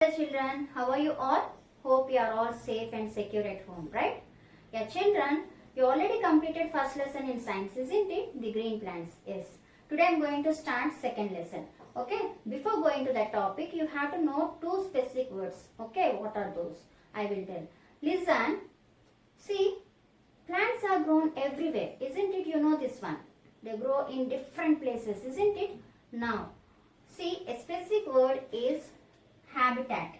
Hello children, how are you all? Hope you are all safe and secure at home, right? Yeah, children, you already completed first lesson in science, isn't it? The green plants, yes. Today I am going to start second lesson. Okay, before going to that topic, you have to know two specific words. Okay, what are those? I will tell. Listen, see, plants are grown everywhere, isn't it? You know this one. They grow in different places, isn't it? Now, see, a specific word is habitat.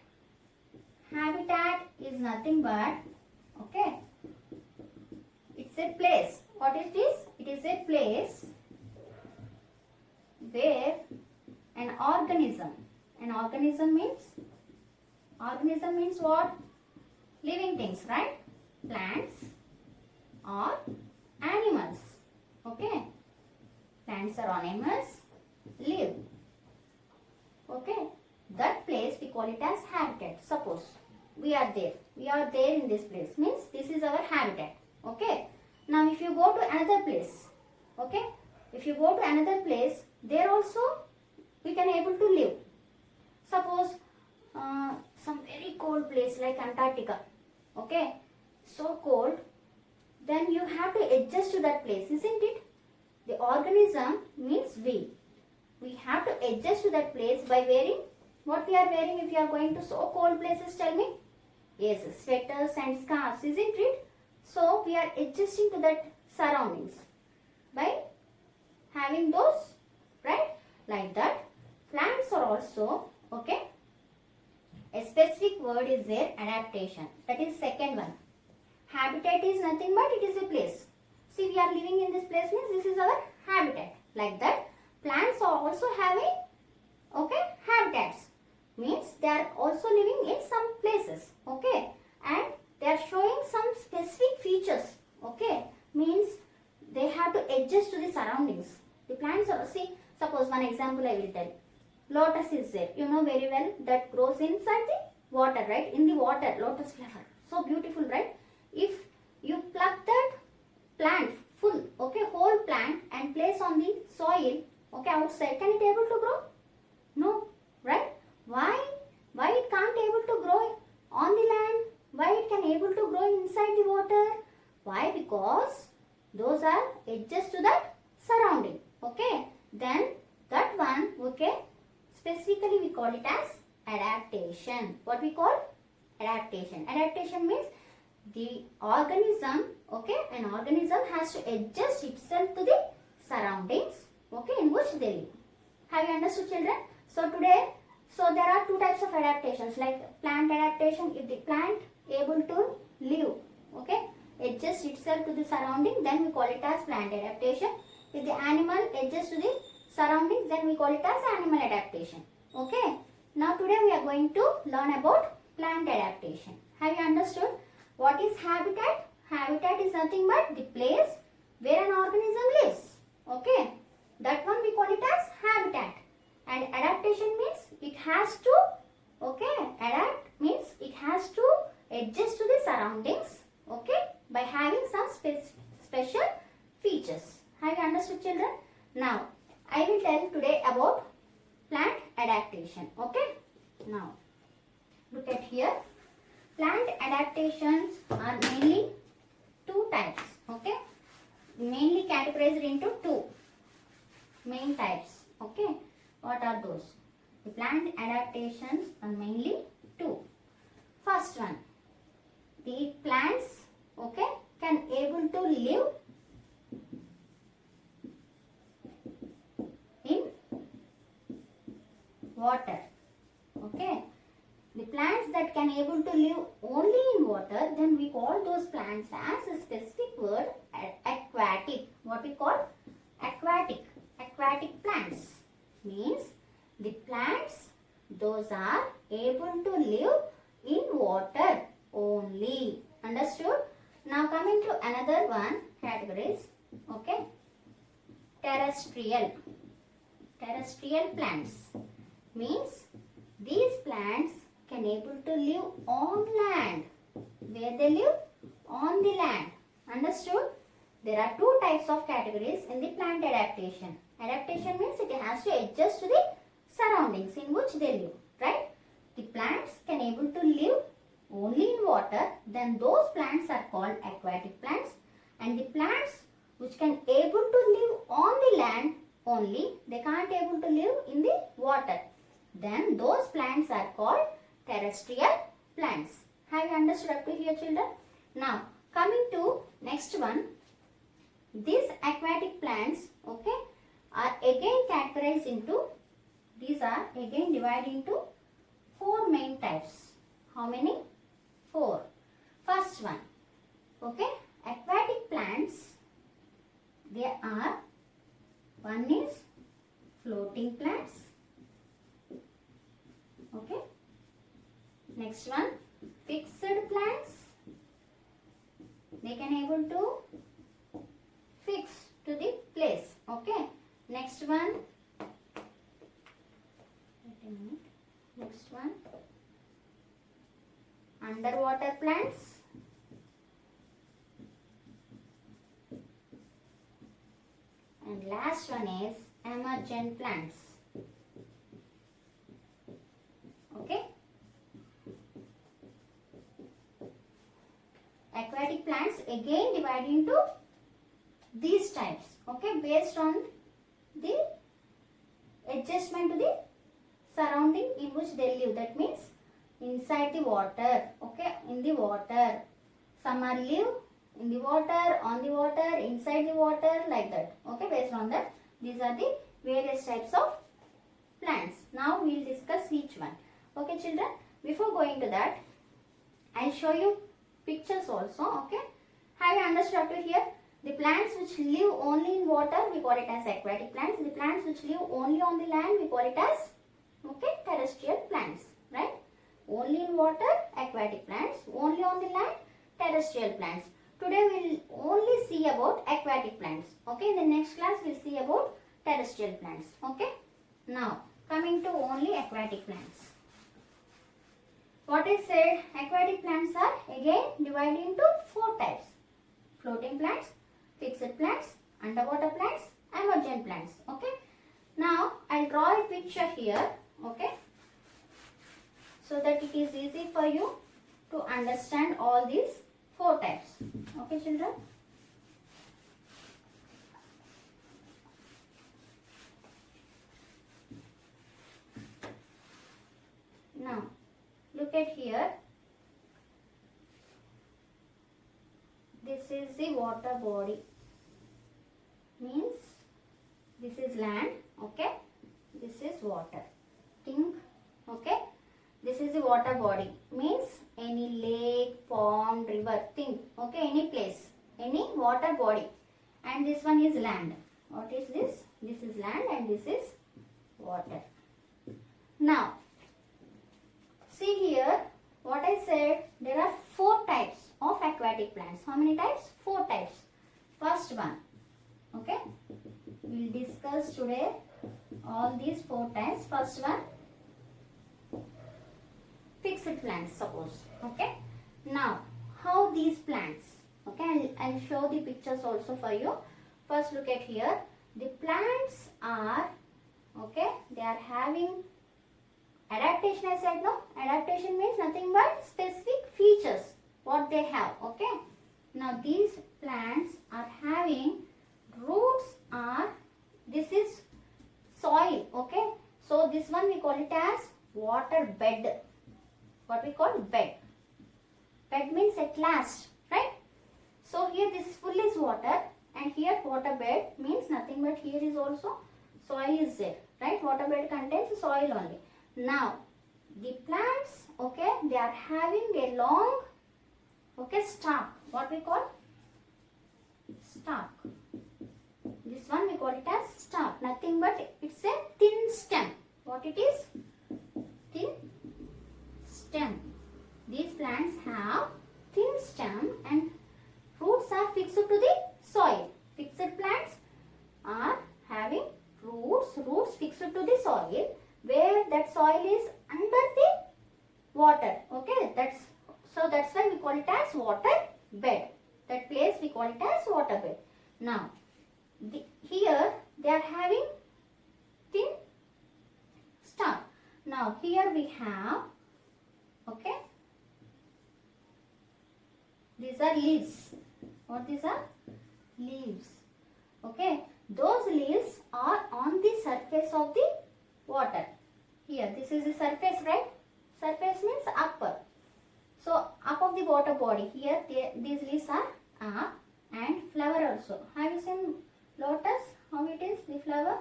Habitat is nothing but, okay, it's a place. What is this? It is a place where an organism means what? Living things, right? Plants or animals, okay? Plants or animals live, okay? That place we call it as habitat. Suppose we are there in this place, means this is our habitat, okay? Now if you go to another place, okay, if you go to another place, there also we can able to live. Suppose some very cold place like Antarctica, okay, so cold, then you have to adjust to that place, isn't it? The organism means we have to adjust to that place by wearing what we are wearing. If you are going to so cold places, tell me. Yes, sweaters and scarves, isn't it? So we are adjusting to that surroundings by having those, right? Like that. Plants are also, okay, a specific word is there, adaptation. That is second one. Habitat is nothing but it is a place. See, we are living in this place means this is our habitat. Like that. Plants are also having, okay, habitats. Means they are also living in some places, okay, and they are showing some specific features, okay, means they have to adjust to the surroundings. The plants are, see, suppose one example I will tell. Lotus is there, you know very well, that grows inside the water, right? In the water, lotus flower, so beautiful, right? If you pluck that plant full, okay, whole plant and place on the soil, okay, outside, can it able to grow? No, right? Why it can't able to grow on the land? Why it can able to grow inside the water? Why? Because those are adjust to that surrounding, okay? Then that one, okay, specifically we call it as adaptation. What we call? Adaptation. Adaptation means the organism, okay, an organism has to adjust itself to the surroundings, okay, in which they live. Have you understood, children? So today, so there are two types of adaptations, like plant adaptation. If the plant able to live, okay, adjust itself to the surrounding, then we call it as plant adaptation. If the animal adjusts to the surroundings, then we call it as animal adaptation. Okay. Now today we are going to learn about plant adaptation. Have you understood? What is habitat? Habitat is nothing but the place where an organism lives. Okay. That one we call it as habitat. And adaptation means it has to, okay, adapt means it has to adjust to the surroundings, okay, by having some special features. Have you understood, children? Now, I will tell today about plant adaptation, okay. Now, look at here. Plant adaptations are mainly two types, okay, mainly categorized into two main types, okay. What are those? The plant adaptations are mainly two. First one, the plants, okay, can able to live in water, okay. The plants that can able to live only in water, then we call those plants as a specific word, aquatic. What we call? Aquatic. Aquatic plants. Means the plants, those are able to live in water only. Understood? Now coming to another one categories, okay, terrestrial. Terrestrial plants means these plants can able to live on land. Where they live? On the land. Understood? There are two types of categories in the plant adaptation. Adaptation means it has to adjust to the surroundings in which they live, right? the plants can able to live only in water, then those plants are called aquatic plants. And the plants which can able to live on the land only, they can't able to live in the water, then those plants are called terrestrial plants. Have you understood up to here, children? Now coming to next one, these aquatic plants, okay, are again categorized into, these are again divided into 4 main types. How many? 4. First one, okay, aquatic plants, they are, one is floating plants, okay, next one fixed plants, they can able to fix to the place, okay, next one, wait a minute, next one underwater plants, and last one is emergent plants, okay. Aquatic plants again divided into these types, okay, based on the adjustment to the surrounding in which they live. That means inside the water, okay, in the water. Some are live in the water, on the water, inside the water, like that, okay. Based on that, these are the various types of plants. Now we will discuss each one, okay, children. Before going to that, I will show you pictures also, okay. Have you understood up to here? The plants which live only in water, we call it as aquatic plants. The plants which live only on the land, we call it as, okay, terrestrial plants, right? Only in water, aquatic plants. Only on the land, terrestrial plants. Today we will only see about aquatic plants, okay. In the next class we will see about terrestrial plants, okay. Now coming to only aquatic plants. What I said, aquatic plants are again divided into 4 types. Floating plants, fixed plants, underwater plants, emergent plants, okay. Now I will draw a picture here, okay, so that it is easy for you to understand all these 4 types, okay, children. Now look at here, this is the water body, means this is land, okay, this is water, think, okay. This is the water body, means any lake, pond, river, think, okay, any place, any water body. And this one is land. What is this? This is land and this is water. Now see here, what I said, there are 4 types of aquatic plants. How many types? 4 types. First one, okay, we will discuss today all these 4 types. First one, fixed plants, suppose, okay. Now how these plants, okay, I'll show the pictures also for you. First look at here, the plants are, okay, they are having adaptation. I said no, adaptation means nothing but specific features what they have, okay. Now these plants are having roots are, this is soil, okay. So this one we call it as water bed. What we call bed. Bed means at last, right? So here this full is water and here water bed means nothing but here is also soil is there, right? Water bed contains soil only. Now the plants, okay, they are having a long, okay, stalk. What we call? Stalk. This one we call it as stalk. Nothing but it's a thin stem. What it is? Thin stem. These plants have thin stem and roots are fixed to the soil. Fixed plants are having roots fixed to the soil, where that soil is under the water, okay. That's why we call it as water bed. That place we call it as water bed. Now here they are having thin stalk. Now here we have Okay. These are leaves. What these are? Leaves. Okay. Those leaves are on the surface of the water. Here, this is the surface, right? Surface means upper. So, up of the water body. Here, these leaves are up, and flower also. Have you seen lotus? How it is, the flower?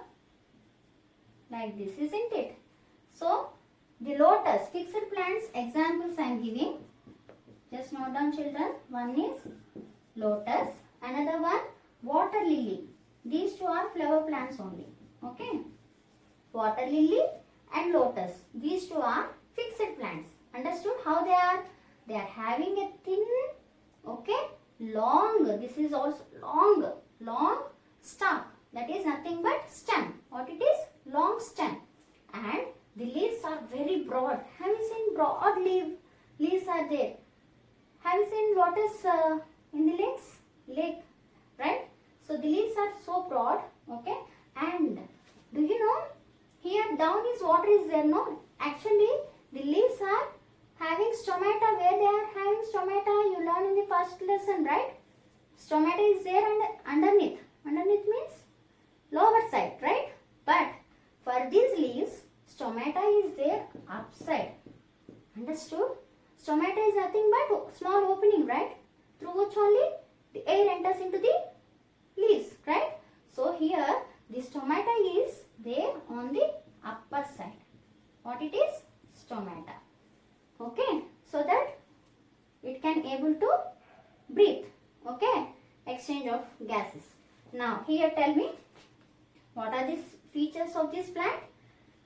Like this, isn't it? So, the lotus, fixed plants, examples I am giving. Just note down, children. One is lotus, another one water lily. These two are flower plants only. Okay. Water lily and lotus. These two are fixed plants. Understood how they are? They are having a thin, okay, long, this is also long stalk. That is nothing but stem. What it is? Long stem. And the leaves are very broad. Have you seen broad leaves are there? Have you seen lotus in the lake, right? So the leaves are so broad, okay. And do you know, here down is water is there, no? Actually, the leaves are having stomata. Where they are having stomata, you learn in the first lesson, right? Stomata is there and underneath. Underneath means lower side, right? But for these leaves, stomata is there upside. Understood? Stomata is nothing but small opening, right? Through which only the air enters into the leaves, right? So here, the stomata is there on the upper side. What it is? Stomata. Okay, so that it can able to breathe. Okay, exchange of gases. Now here tell me, what are the features of this plant?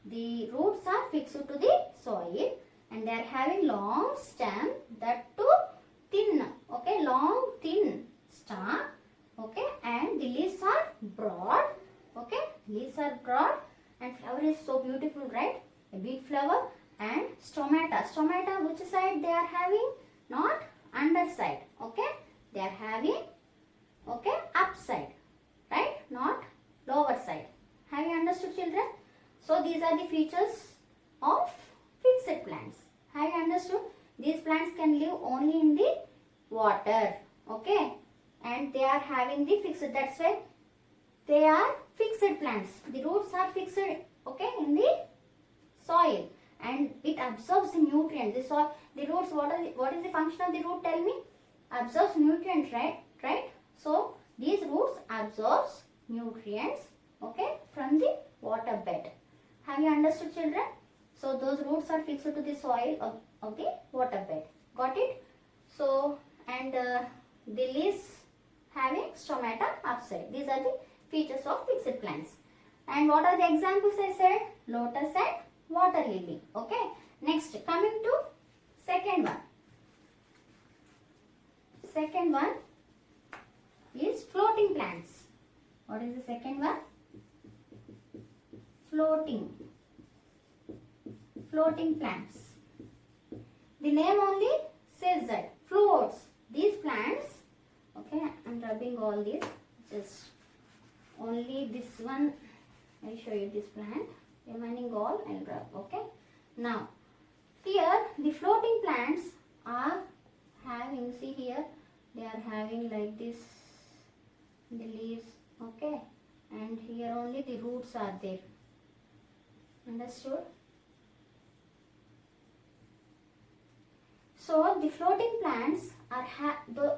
The roots are fixed to the soil and they are having long stem, that too thin. Okay, long thin stalk. Okay, and the leaves are broad. Okay, leaves are broad and flower is so beautiful, right? A big flower. And stomata. Stomata, which side they are having? Not underside. Okay. They are having, okay, upside. Right? Not lower side. Have you understood, children? So, these are the features of fixed plants. Have you understood? These plants can live only in the water. Okay. And they are having the fixed. That's why they are fixed plants. The roots are fixed, okay, in the soil. And it absorbs the nutrients. The soil, the roots, what is the function of the root? Tell me. Absorbs nutrients, right? So, these roots absorbs nutrients, okay, from the water bed. Have you understood, children? So, those roots are fixed to the soil of the water bed. Got it? So, and the leaves having stomata upside. These are the features of fixed plants. And what are the examples I said? Lotus and water lily. Okay. Next, coming to second one. Second one is floating plants. What is the second one? Floating plants. The name only says that floats. These plants, okay, I'm rubbing all these. Just only this one, I'll show you this plant. Remaining all I'll rub, okay. Now, here the floating plants are having, see here, they are having like this, the leaves, okay, and here only the roots are there. Understood? So, the floating plants are,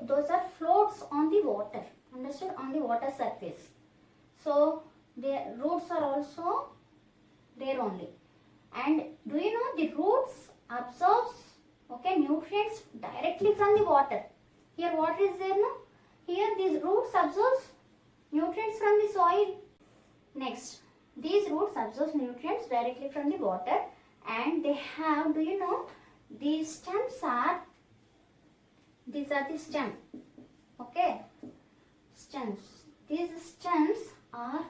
those are floats on the water. Understood? On the water surface. So, their roots are also there only. And do you know the roots absorbs, okay, nutrients directly from the water. Here water is there, no? Here these roots absorbs nutrients from the soil. Next, these roots absorb nutrients directly from the water and they have, do you know, these stems are, these are the stem, okay, stems. These stems are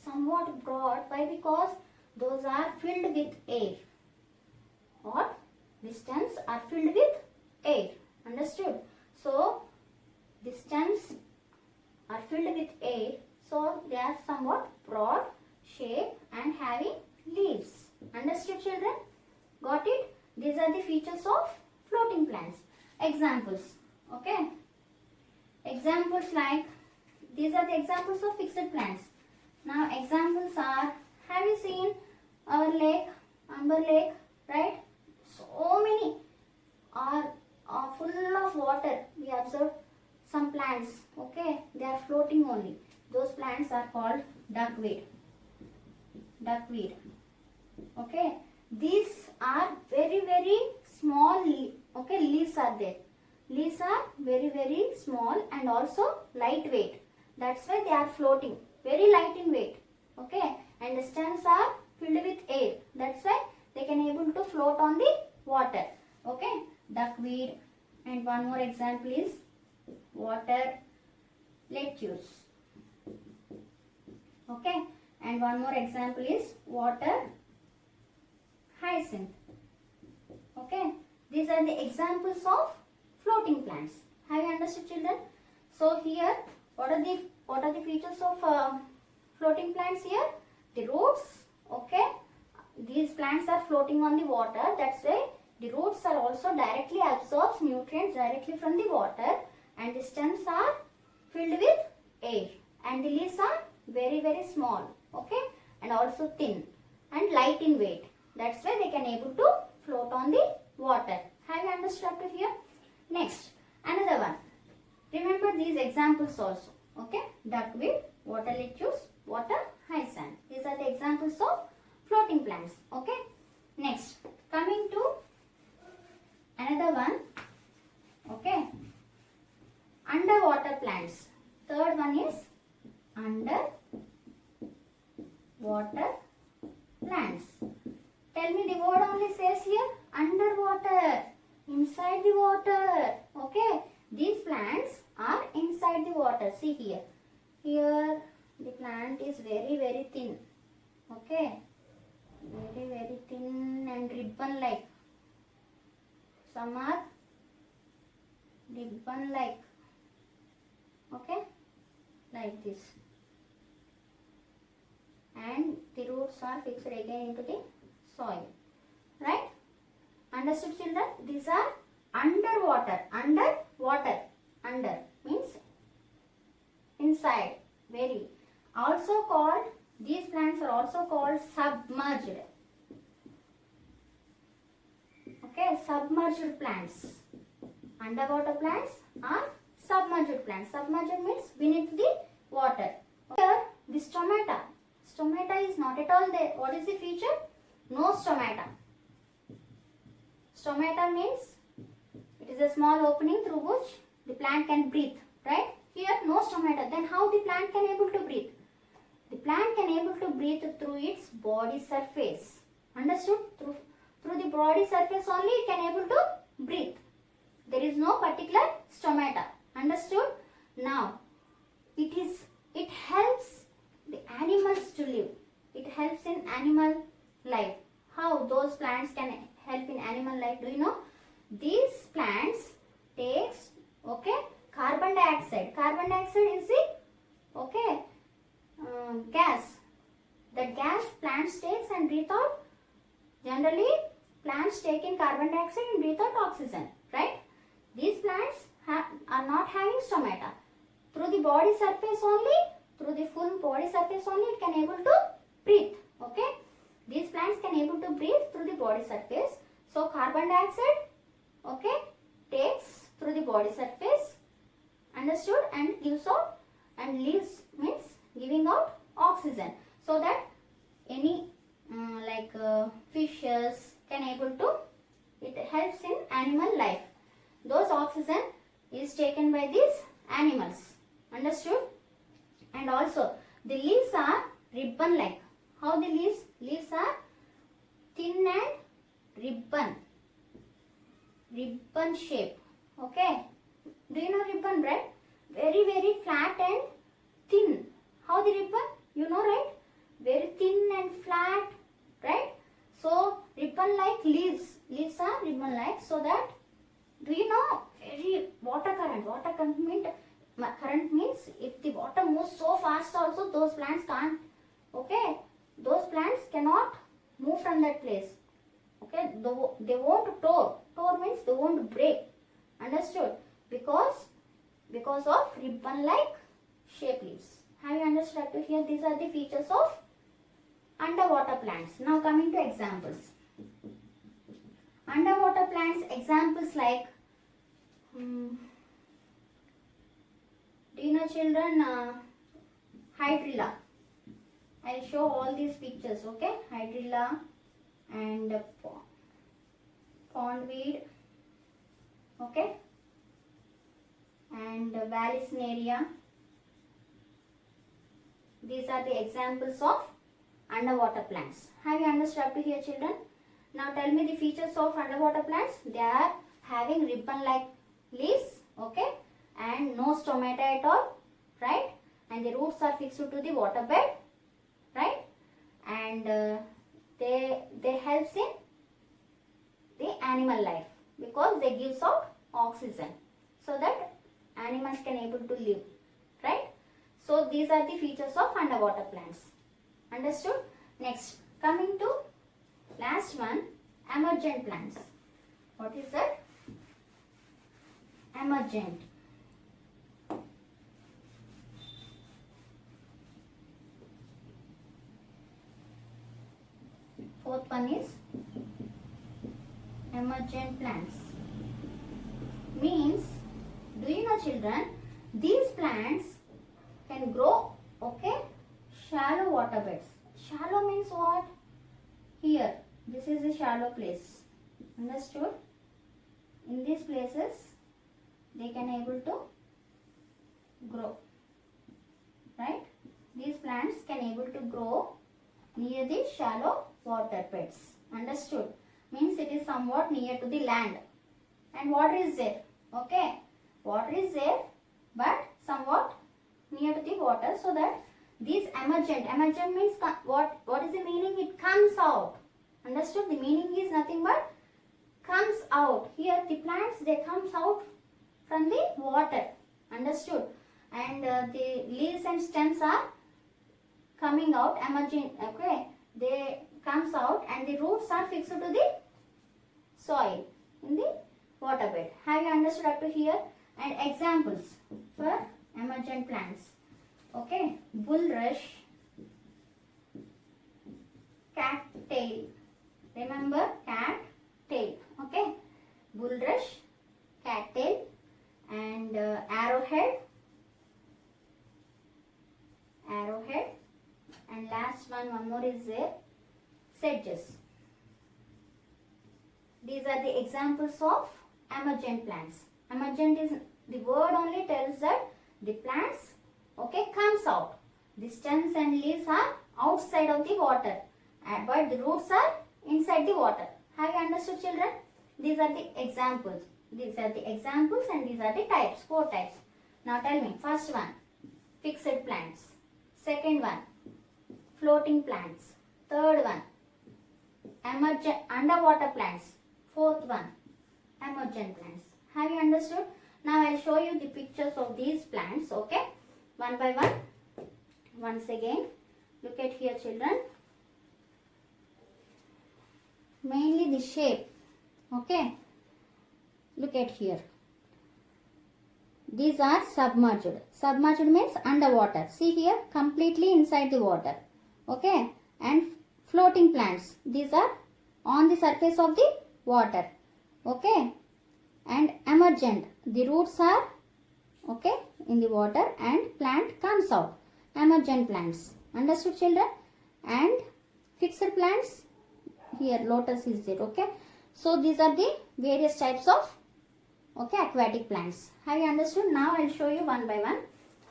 somewhat broad. Why? Because those are filled with air. What? The stems are filled with air. Understood? So, the stems are filled with air. So, they are somewhat broad shape and having leaves. Understood, children? Got it? These are the features of floating plants. Examples. Okay. Examples like, these are the examples of fixed plants. Now examples are, have you seen our lake, Amber Lake, right? So many are full of water. We observe some plants, okay, they are floating only. Those plants are called duckweed. Duckweed. Okay, these are very small, okay, leaves are there. Leaves are very small and also lightweight. That's why they are floating, very light in weight. Okay, and the stems are filled with air. That's why they can able to float on the water. Okay, duckweed. And one more example is water lettuce. Okay, and one more example is water hyacinth. Okay, these are the examples of floating plants. Have you understood, children? So here, what are the features of floating plants here? The roots. Okay, these plants are floating on the water. That's why the roots are also directly absorbs nutrients directly from the water, and the stems are filled with air, and the leaves are very small. Okay, and also thin and light in weight. That's why they can able to float on the water. Have you understood up to here? Next, another one. Remember these examples also. Okay, duckweed, water lettuce, water hyacinth. These are the examples of floating plants. Okay. Next, coming to another one. Okay, underwater plants. Third one is underwater plants. Tell me, the word only says here underwater, inside the water. Okay, these plants are inside the water. See here. Here the plant is very thin. Okay, very thin and ribbon like. Some are ribbon like. Okay, like this. And the roots are fixed again into the soil. Right? Understood, children? These are underwater. Underwater. Under means inside. Very. Also called, these plants are also called submerged. Okay, submerged plants. Underwater plants are submerged plants. Submerged means beneath the water. Here, the stomata. Stomata is not at all there. What is the feature? No stomata. Stomata means it is a small opening through which the plant can breathe. Right? Here, no stomata. Then how the plant can able to breathe? The plant can able to breathe through its body surface. Understood? Through the body surface only it can able to breathe. There is no particular stomata. Understood? Now, it helps the animals to live. It helps in animal life. How those plants can help in animal life? Do you know? These plants takes, okay, carbon dioxide. Carbon dioxide is the, okay, gas. That gas plants takes and breathe out. Generally, plants take in carbon dioxide and breathe out oxygen. Right? These plants are not having stomata. Through the body surface only, through the full body surface only, it can able to breathe. Okay? These plants can able to breathe through the body surface. So, carbon dioxide, okay, takes through the body surface. Understood? And gives out, and leaves means giving out oxygen. So that any fishes can able to, it helps in animal life. Those oxygen is taken by these animals. Understood? And also the leaves are ribbon like. How the leaves? Leaves are thin and ribbon. Ribbon shape. Okay. Do you know ribbon, right? Very flat and thin. How the ribbon? You know, right? Very thin and flat. Right? So ribbon like leaves. Leaves are ribbon like. So that, do you know, very water current. Water current means if the water moves so fast also, those plants can't, okay, those plants cannot move from that place. Okay, they won't tore. Tore means they won't break. Understood? Because of ribbon-like shape leaves. Have you understood up to here? These are the features of underwater plants. Now coming to examples. Underwater plants, examples like, do you know children, hydrilla. I'll show all these pictures, okay? Hydrilla and pondweed, okay? And Vallisneria. These are the examples of underwater plants. Have you understood up to here, children? Now tell me the features of underwater plants. They are having ribbon-like leaves, okay? And no stomata at all, right? And the roots are fixed to the water bed, right? And they helps in the animal life because they gives out oxygen so that animals can able to live, right? So these are the features of underwater plants. Understood? Next, coming to last one, emergent plants. What is that? Emergent. Fourth one is emergent plants. Means, do you know children, these plants can grow, okay, shallow water beds. Shallow means what? Here, this is a shallow place. Understood? In these places, they can able to grow, right? These plants can able to grow near the shallow water beds. Understood? Means it is somewhat near to the land. And water is there, okay? Water is there, but somewhat near to the water, so that these emergent means what is the meaning? It comes out. Understood? The meaning is nothing but comes out. Here the plants, they comes out from the water. Understood? And the leaves and stems are coming out, emerging, okay? They comes out and the roots are fixed to the soil in the water bed. Have you understood up to here? And examples for emergent plants. Okay, bulrush, cattail. Remember, cattail. Okay, bulrush, cattail, and arrowhead, and last one more is there, sedges. These are the examples of emergent plants. Emergent is, the word only tells that the plants, okay, comes out. The stems and leaves are outside of the water, but the roots are inside the water. Have you understood, children? These are the examples. These are the examples and these are the types, 4 types. Now tell me, first one, fixed plants. Second one, floating plants. Third one, emergent underwater plants. Fourth one, emergent plants. Have you understood? Now I will show you the pictures of these plants, okay? One by one. Once again, look at here, children. Mainly the shape, okay? Look at here. These are submerged. Submerged means underwater. See here, completely inside the water, okay? And floating plants. These are on the surface of the water, okay? And emergent, the roots are, okay, in the water and plant comes out. Emergent plants. Understood, children? And fixed plants, here lotus is there, okay? So these are the various types of, okay, aquatic plants. Have you understood? Now I will show you one by one.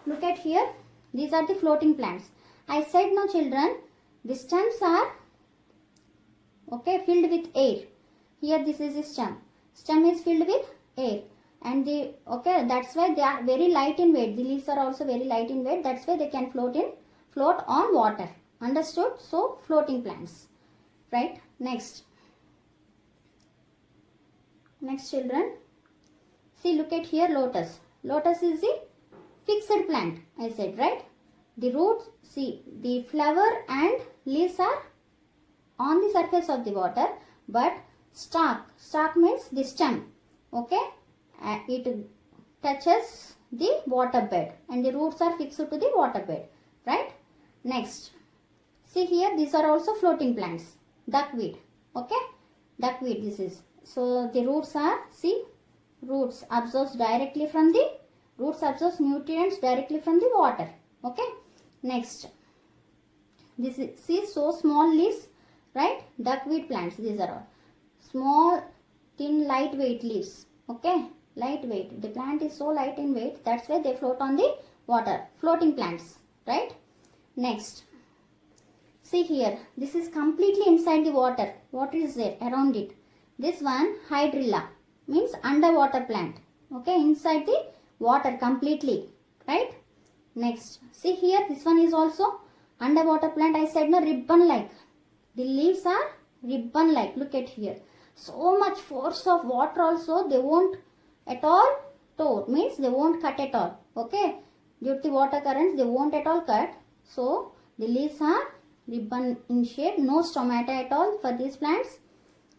Look at here. These are the floating plants. I said no, children, the stems are, okay, filled with air. Here this is the stem. Stem is filled with air. And the, okay, that's why they are very light in weight. The leaves are also very light in weight. That's why they can float on water. Understood? So floating plants, right? Next, children. See, look at here, lotus. Lotus is the fixed plant, I said, right? The roots, see, the flower and leaves are on the surface of the water, but stalk means the stem. Okay, it touches the water bed and the roots are fixed to the water bed, right? Next, see here, these are also floating plants. Duckweed, okay, duckweed this is. So the roots are, see, roots absorbs nutrients directly from the water. Okay, next, this is, see, so small leaves, right? Duckweed plants, these are all small, thin, lightweight leaves. Okay, lightweight. The plant is so light in weight, that's why they float on the water. Floating plants, right? Next, see here, this is completely inside the water. Water is there around it. This one, hydrilla, means underwater plant. Okay, inside the water completely, right? Next, see here, this one is also underwater plant. I said no, ribbon like. The leaves are ribbon like. Look at here. So much force of water also, they won't at all tore, means they won't cut at all. Okay, due to the water currents, they won't at all cut. So the leaves are ribbon in shape, no stomata at all for these plants.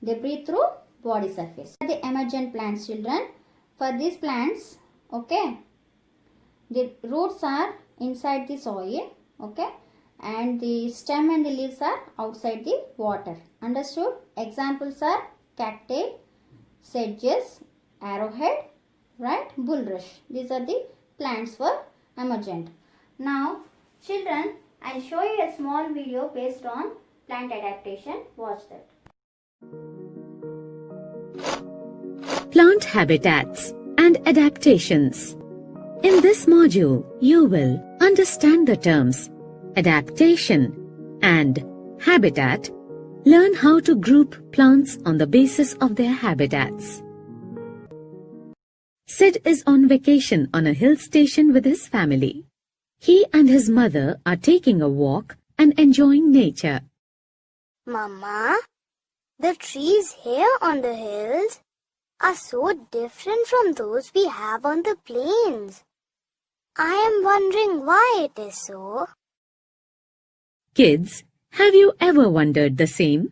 They breathe through body surface. The emergent plants, children. For these plants, okay, the roots are inside the soil, okay, and the stem and the leaves are outside the water. Understood? Examples are cattail, sedges, arrowhead, right, bulrush. These are the plants for emergent. Now, children, I'll show you a small video based on plant adaptation. Watch that. Plant habitats and adaptations. In this module, you will understand the terms adaptation and habitat, learn how to group plants on the basis of their habitats. Sid is on vacation on a hill station with his family. He and his mother are taking a walk and enjoying nature. Mama, the trees here on the hills are so different from those we have on the plains. I am wondering why it is so. Kids, have you ever wondered the same?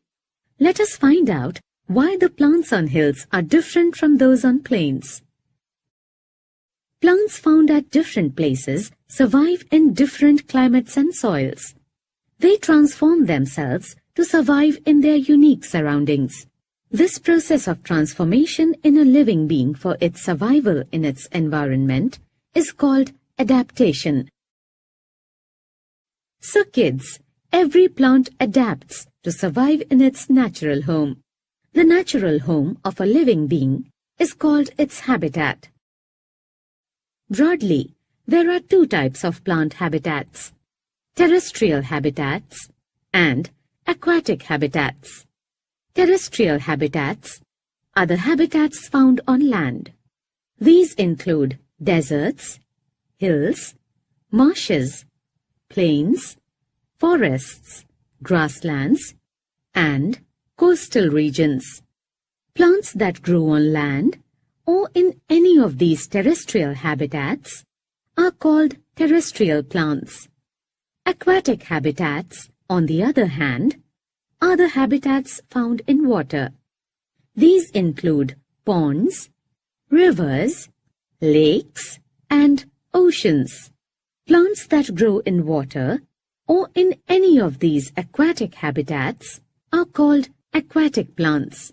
Let us find out why the plants on hills are different from those on plains. Plants found at different places survive in different climates and soils. They transform themselves to survive in their unique surroundings. This process of transformation in a living being for its survival in its environment is called adaptation. So kids, every plant adapts to survive in its natural home. The natural home of a living being is called its habitat. Broadly, there are two types of plant habitats: terrestrial habitats and aquatic habitats. Terrestrial habitats are the habitats found on land. These include deserts, hills, marshes, plains, forests, grasslands, and coastal regions. Plants that grow on land or in any of these terrestrial habitats are called terrestrial plants. Aquatic habitats, on the other hand, are the habitats found in water. These include ponds, rivers, lakes, and oceans. Plants that grow in water or in any of these aquatic habitats are called aquatic plants.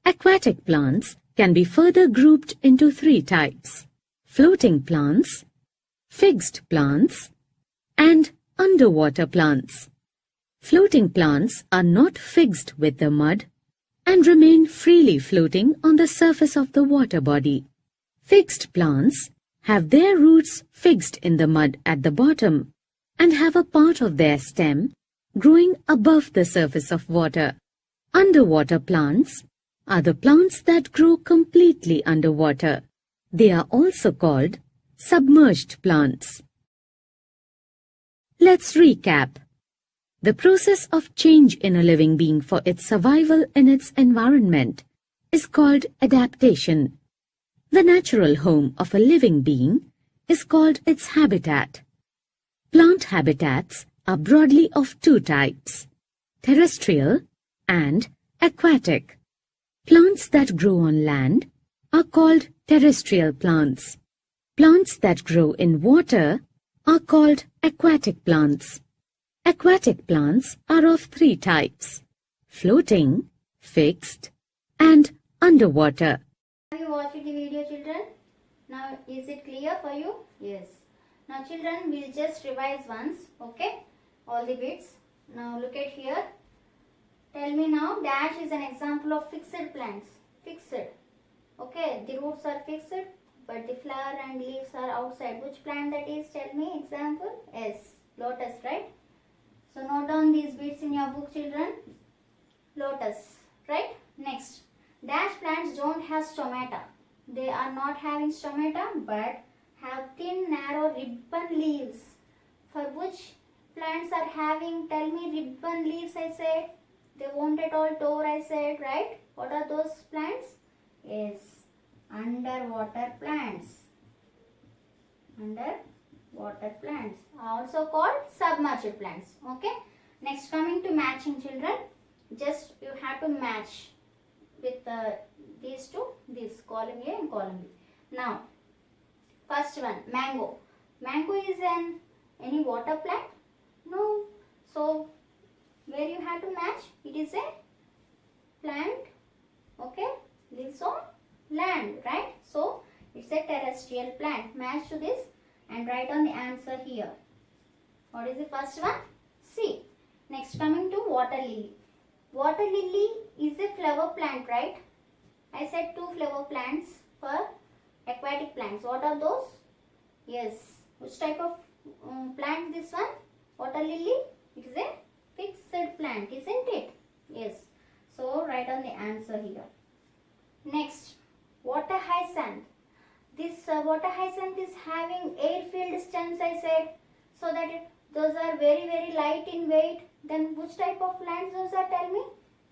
Aquatic plants can be further grouped into three types: floating plants, fixed plants, and underwater plants. Floating plants are not fixed with the mud and remain freely floating on the surface of the water body. Fixed plants have their roots fixed in the mud at the bottom and have a part of their stem growing above the surface of water. Underwater plants are the plants that grow completely underwater. They are also called submerged plants. Let's recap. The process of change in a living being for its survival in its environment is called adaptation. The natural home of a living being is called its habitat. Plant habitats are broadly of two types: terrestrial and aquatic. Plants that grow on land are called terrestrial plants. Plants that grow in water are called aquatic plants. Aquatic plants are of three types: floating, fixed, and underwater. Have you watched the video, children? Now is it clear for you? Yes. Now children, we'll just revise once, okay? All the bits. Now look at here. Tell me now, dash is an example of fixed plants. Fixed. Okay, the roots are fixed, but the flower and leaves are outside. Which plant that is? Tell me example. Yes, lotus, right? So note down these bits in your book, children. Lotus, right? Next, dash plants don't have stomata. They are not having stomata but have thin, narrow ribbon leaves. For which plants are having? Tell me ribbon leaves, I said. They won't at all tore, I said, right? What are those plants? Yes, underwater plants. Underwater plants are also called submerged plants. Okay. Next, coming to matching, children. Just you have to match with these two, this column A and column B. Now, first one, mango. Mango is any water plant? No. So, where you have to match? It is a plant, okay, lives on land, right? So, it's a terrestrial plant. Match to this and write on the answer here. What is the first one? C. Next, coming to water lily. Water lily is a flower plant, right? I said two flower plants for aquatic plants. What are those? Yes. Which type of plant this one? Water lily? It is a fixed plant, isn't it? Yes. So, write on the answer here. Next, water hyacinth. This water hyacinth is having air-filled stems, I said. So that those are very, very light in weight. Then which type of plants those are? Tell me.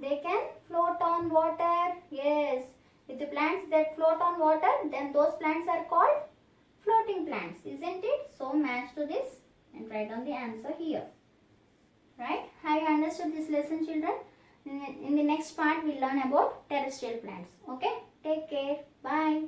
They can float on water. Yes. With the plants that float on water, then those plants are called floating plants, isn't it? So match to this and write on the answer here. Right? Have you understood this lesson, children? In the next part, we'll learn about terrestrial plants. Okay? Take care. Bye.